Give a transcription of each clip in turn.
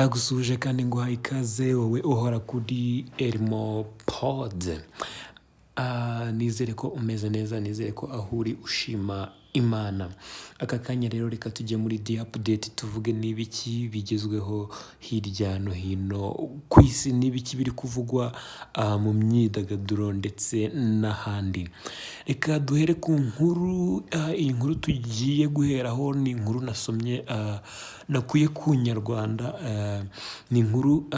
Ndagusuje kandi nguhaye ikaze wowe uhora kuri Elmo Pod. Nizere ko umeze neza, nizere ko aho uri ushima Imana. Aka kanya rero reka tujye muri The Update tuvuge n'ibiki bigezweho hirya no hino ku isi, n'ibiki biri kuvugwa mu myidagaduro ndetse n'ahandi. Reka duhere ku nkuru, iyi nkuru tugiye guheraho ni inkuru nasomye nakuye ku Nyarwanda. Ni inkuru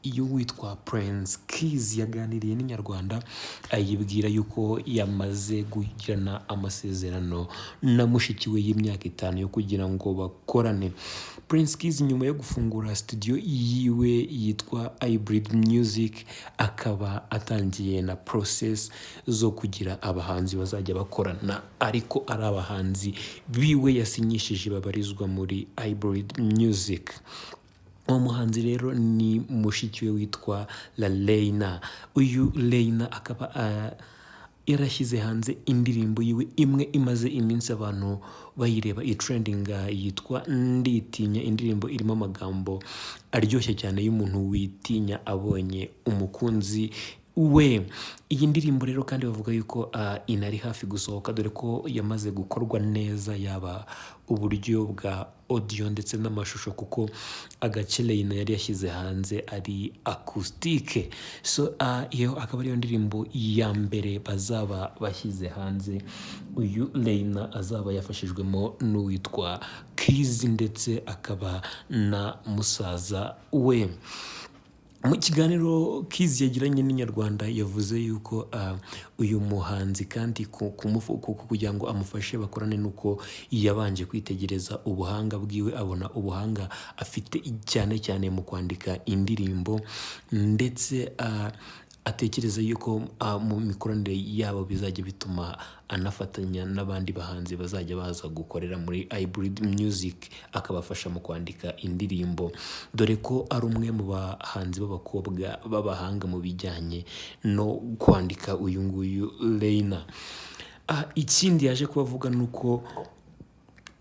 iyo witwa Prince Keys yaganiriye n'Inyarwanda ayibwira yuko yamaze kugirana amasezerano na mushiki we y'imyaka 5 yo kugira ngo bakorane. Prince Keys nyuma yo gufungura studio yiwe yitwa Hybrid Music akaba atangiye na process zo kugira abahanzi bazajya bakorana, ariko ari abahanzi biwe yasinyishije babarizwa muri Hybrid Music. Uwo muhanzi rero ni mushiki we witwa Laleina. Uyu Leina akaba yarashyize hanze indirimbo yiwe imwe imaze iminsi abantu bayireba trendinga yitwa Nditinya. Indirimbo irimo amagambo aryoshye cyane y'umuntu witinya abonye umukunzi we. Iyi ndirimbo rero kandi bavuga yuko inari hafi gusohoka, dore ko yamaze gukorwa neza, yaba uburyo bwa audio ndetse n'amashusho, kuko agace Leina yari yashyize hanze ari acoustique. So iyo akaba ariyo ndirimbo ya mbere bazaba bashyize hanze. Uyu Leina azaba yafashijwemo n'uwitwa Keys ndetse akaba na musaza we. Mu kiganiro Keys yagiranye n'Inyarwanda yavuze yuko uyu muhanzi kandi kugira ngo amufashe bakorane nuko yabanje kwitegereza ubuhanga bwiwe, abona ubuhanga afite cyane cyane mu kwandika indirimbo, ndetse atekereza yuko mu mikoranire yabo bizajya bituma anafatanya n'abandi bahanzi bazajya baza gukorera muri Hybrid Music akabafasha mu kwandika indirimbo, dore ko ari umwe mu bahanzi b'abakobwa b'abahanga mu bijyanye no kwandika uyu nguyu Leina. Ikindi yaje kubavuga nuko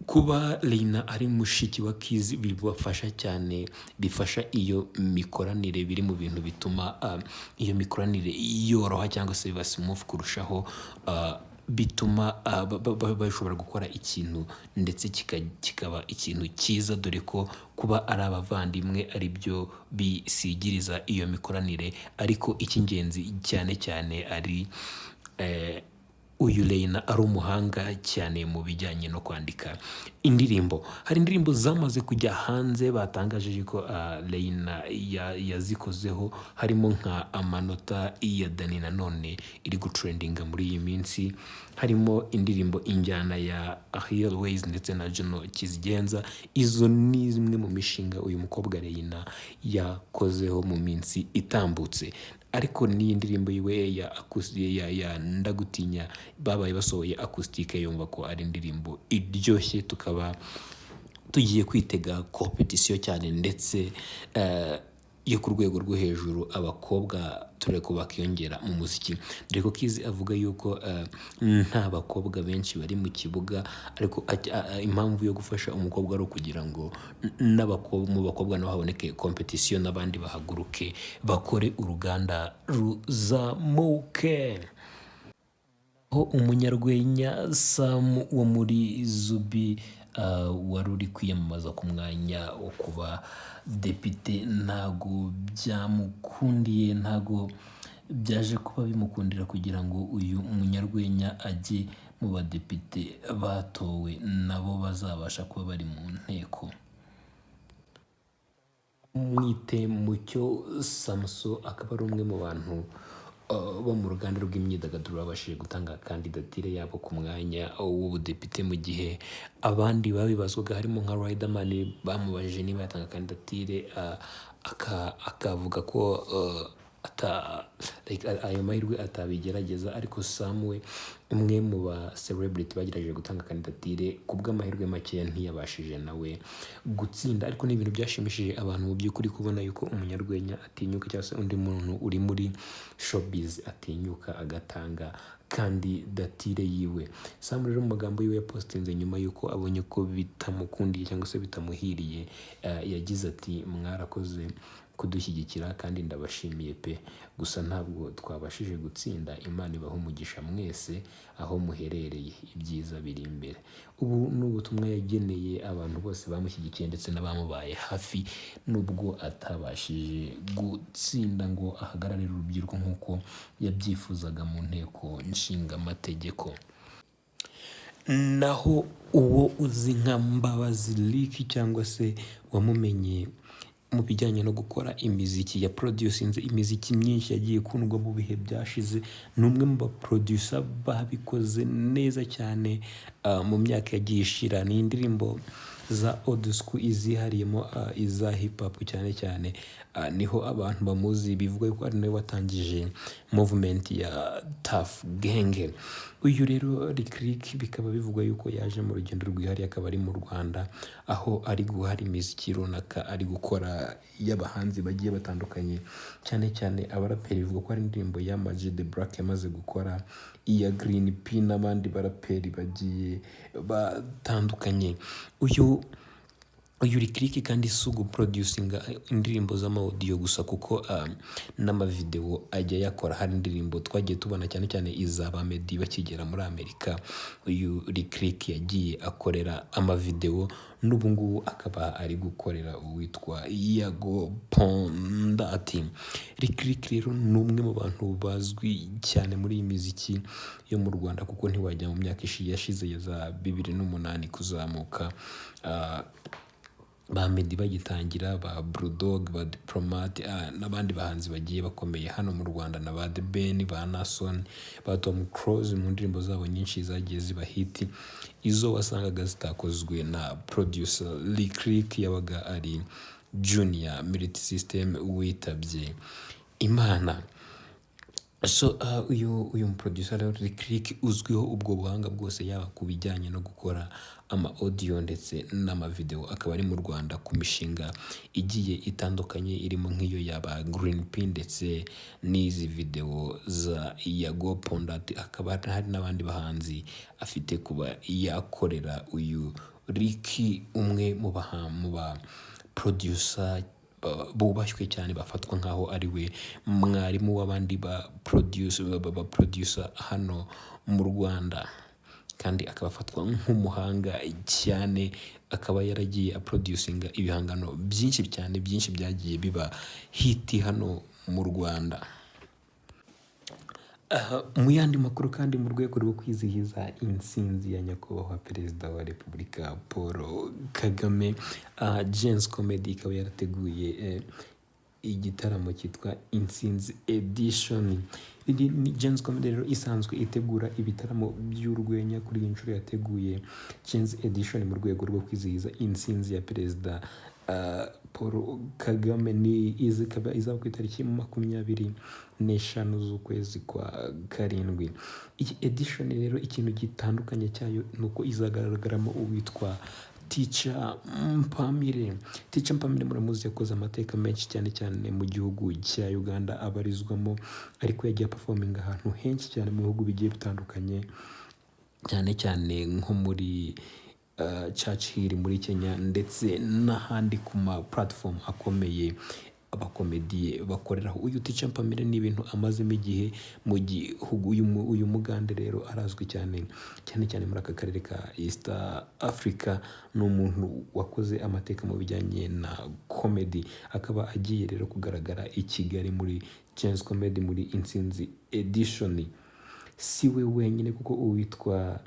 kuba Leina ari mushiki wa Keys bibafasha cyane, bifasha iyo mikoranire, biri mu bintu bituma iyo mikoranire yoroha cyangwa se biba smooth kurushaho, bituma bashobora gukora ikintu ndetse kikaba ikintu cyiza, dore ko kuba ari abavandimwe ari byo bisigiriza iyo mikoranire. Ariko icy'ingenzi cyane cyane ari uyu Leina ari umuhanga cyane mu bijyanye no kwandika indirimbo. Hari indirimbo zamaze kujya hanze batangaje ko Leina yazikozeho, harimo nka Amanota ya Dani Nanone iri gutrendinga muri iyi minsi, harimo indirimbo Injyana ya Airways ndetse na Juno Kizigenza. Izo ni zimwe mu mishinga uyu mukobwa Leina yakozeho mu minsi itambutse. Ariko ni indirimbo yiwe ya Ndagutinya babaye basohoye acoustique, yumva ko ari indirimbo iryoshye, tukaba tugiye kwitega competition cyane ndetse yo ku rwego rwo hejuru, abakobwa turere ko bakiyongera mu muziki, dore ko Keys avuga yuko nta bakobwa benshi bari mu kibuga, ariko impamvu yo gufasha umukobwa ari ukugira ngo mu bakobwa nabo haboneke competition, n'abandi bahaguruke bakore uruganda ruzamuke. Aho umunyarwenya Sam wo muri Zubi wari uri kwiyamamaza ku mwanya wo kuba depite, ntago byamukundiye, ntago byaje kuba bimukundira kugira ngo uyu munyarwenya ajye mu badepite batowe nabo bazabasha kuba bari mu nteko. Mwite Mucyo Samson akaba ari umwe mu bantu bo mu ruganda rw'imyidagaduro babashije gutanga kandidatire yabo ku mwanya w'ubudepite, mu gihe abandi babibazwaga harimo nka Riderman bamubajije niba yatanga kandidatire akavuga ko ayo mahirwe atabigerageza. Ariko Sam we, umwe mu ba celebrity bagerageje gutanga kandidatire, ku bw'amahirwe make ntiyabashije nawe gutsinda. Ariko ni ibintu byashimishije abantu mu by'ukuri kubona yuko umunyarwenya atinyuka, cyangwa se undi muntu uri muri showbiz atinyuka agatanga kandi datire yiwe. Sam rero mu magambo yiwe yapostinze nyuma yuko abonye ko bitamukundiye cyangwa se bitamuhiriye, yagize ati mwarakoze kudushyigikira kandi ndabashimiye pe, gusa ntabwo twabashije gutsinda, Imana ibaha umugisha mwese aho muherereye, ibyiza biri imbere. Ubu ni ubutumwa yageneye abantu bose bamushyigikiye ndetse n'abamubaye hafi, nubwo atabashije gutsinda ngo ahagararire urubyiruko nk'uko yabyifuzaga mu nteko nshingamategeko. Naho uwo uzi nka Mbabazi Lick cyangwa se wamumenye mu bijyanye no gukora imiziki, ya producinze imiziki myinshi yagiye ikundwa mu bihe byashize, ni umwe mu baproducer babikoze neza cyane mu myaka yagiye ishira. Ni indirimbo za old school izihariyemo iza hip hop cyane cyane, niho abantu bamuzi, bivuga ko ari nawe watangije movement ya Tuff Gang. Uyu rero Lick Lick bikaba bivugwa yuko yaje mu rugendo rwihariye, akaba ari mu Rwanda, aho ari guhara imiziki runaka ari gukora y'abahanzi bagiye batandukanye, cyane cyane abaraperi. Bivuga ko ari indirimbo ya Ama G The Black yamaze gukora, iya Green P n'abandi baraperi bagiye batandukanye. Uyu Lick Lick kandi si uguproducinga indirimbo z'amaudio gusa, kuko n'amavideo ajya yakora. Hari indirimbo twagiye tubona cyane cyane izaba Meddy bakigera muri Amerika, uyu Lick Lick yagiye akorera amavideo, n'ubu ngubu akaba ari gukorera uwitwa Yago Pondati. Lick Lick rero ni umwe mu bantu bazwi cyane muri iyi miziki yo mu Rwanda, kuko ntiwajya mu myaka yashize ya za 2008 kuzamuka, ba Meddy bagitangira, ba Bulldog, ba Diplomat, n'abandi bahanzi bagiye bakomeye hano mu Rwanda, na ba The Ben, ba Nason, ba Tom Close, mu ndirimbo zabo nyinshi zagiye ziba hit, izo wasangaga zitakozwe na producer Lick Lick, yabaga ari Junior Multi System witabye Imana. So uyu producer rero Lick Lick uzwiho ubwo buhanga bwose, yaba ku bijyanye no gukora ama audio ndetse n'amavideo, akaba ari mu Rwanda ku mishinga igiye itandukanye, irimo nk'iyo yaba Green P ndetse n'izi video za Yago Pondati. Akaba hari n'abandi bahanzi afite kuba yakorera. Uyu Lick, umwe mu ba producer bubashywe cyane, bafatwa nkaho ari we mwarimu w'abandi ba producer hano mu Rwanda, kandi akaba afatwa nk'umuhanga cyane. Akaba yaragiye aproducinga ibihangano byinshi cyane, byinshi byagiye biba hit hano mu Rwanda. Mu yandi makuru kandi, mu rwego rwo kwizihiza intsinzi ya nyakubahwa Perezida wa Repubulika Paul Kagame, Gens Comedy ikaba yarateguye igitaramo cyitwa Intsinzi Edition. Ni Gens Comedy rero isanzwe itegura ibitaramo by'urwenya. Kuri iyi nshuro yateguye Gens Edition mu rwego rwo kwizihiza intsinzi ya Perezida Paul Kagame. Izaba ku itariki 25 z'ukwezi kwa karindwi. Iyi edition rero ikintu gitandukanye cyayo nuko izagaragaramo uwitwa Teacher Mpamire. Teacher Mpamire muramuzi, yakoze amateka menshi cyane cyane mu gihugu cya Uganda abarizwamo, ariko yagiye performing ahantu henshi cyane mu bihugu bigiye bitandukanye, cyane cyane nko muri Churchill muri Kenya, ndetse n'ahandi ku ma platform akomeye abakomediye bakoreraho. Uyu Teacher Mpamire ni ibintu amazemo igihe mu gihugu. Uyu mugande rero arazwi cyane muri aka karere ka East Africa. Ni umuntu wakoze amateka mu bijyanye na comedy, akaba agiye rero kugaragara i Kigali muri Gens Comedy muri Intsinzi Edition. Si we wenyine, kuko uwitwa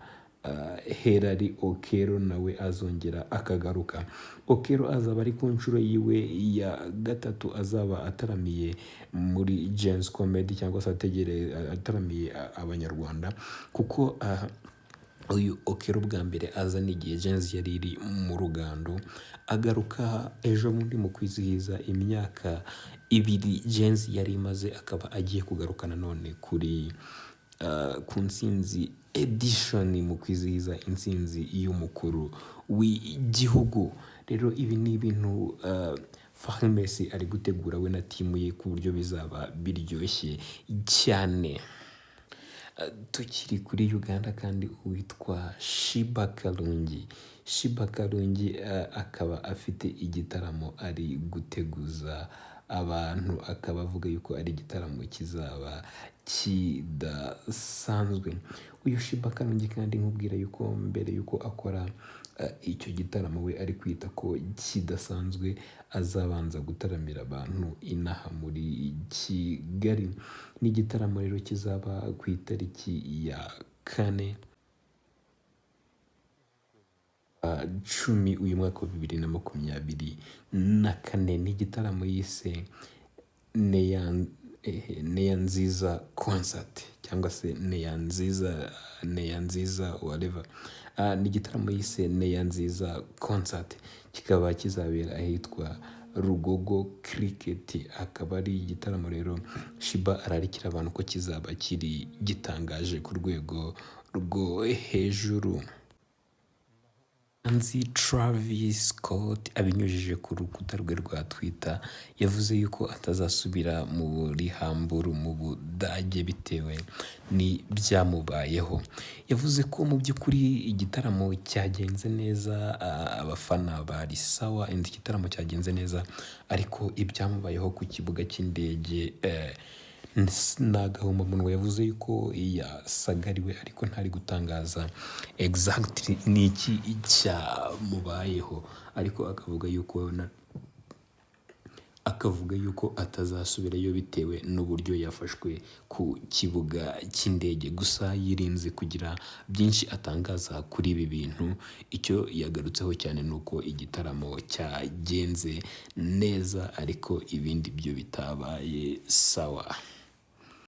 Herari Okero nawe azongera akagaruka. Okero azaba ari ku nshuro yiwe ya gatatu azaba ataramiye muri Gens Comedy, cyangwa se ataramiye abanyarwanda, kuko uyu Okero bwa mbere aza n'igihe Gens yari iri mu rugando, agaruka ejo bundi mu kwizihiza imyaka 2 Gens yari imaze, akaba agiye kugaruka nanone kuri ku Ntsinzi Edition mu kwizihiza intsinzi y'umukuru w'igihugu. Rero ibi ni ibintu Famous ari gutegura we na timu ye, ku buryo bizaba biryoshye cyane. Tukiri kuri Uganda kandi uwitwa Shiba Karungi. Shiba Karungi akaba afite igitaramo ari guteguza abantu, akaba avuga yuko ari igitaramo kizaba kidasanzwe. Uyu Shiba Karungi kandi nkubwira yuko mbere yuko akora icyo gitaramo we ari kwita ko kidasanzwe, azabanza gutaramira abantu inaha muri Kigali. Ni igitaramo rero kizaba ku itariki ya 4 10 uyu mwaka wa 2024. Ni igitaramo yise Neya Nziza concert cyangwa se Neya Nziza whatever. Ni igitaramo yise Neya Nziza concert, kikaba kizabera ahitwa Rugogo Cricket. Akaba ari igitaramo rero Shiba ararikira abantu ko kizaba kiri gitangaje ku rwego rwo hejuru. Manzi Travis Scott abinyujije ku rukuta rwe rwa Twitter yavuze yuko atazasubira muri Hamburg mu Budage bitewe n'ibyamubayeho. Yavuze ko mu by'ukuri igitaramo cyagenze neza, abafana bari sawa, igitaramo cyagenze neza, ariko ibyamubayeho ku kibuga cy'indege n'agahomamunwa. Yavuze yuko yasagariwe ariko ntari gutangaza exactly niki cyamubayeho, ariko akavuga yuko atazasubirayo bitewe n'uburyo yafashwe ku kibuga cy'indege. Gusa yirinze kugira byinshi atangaza kuri ibi bintu. Icyo yagarutseho cyane ni uko igitaramo cyagenze neza ariko ibindi byo bitabaye sawa.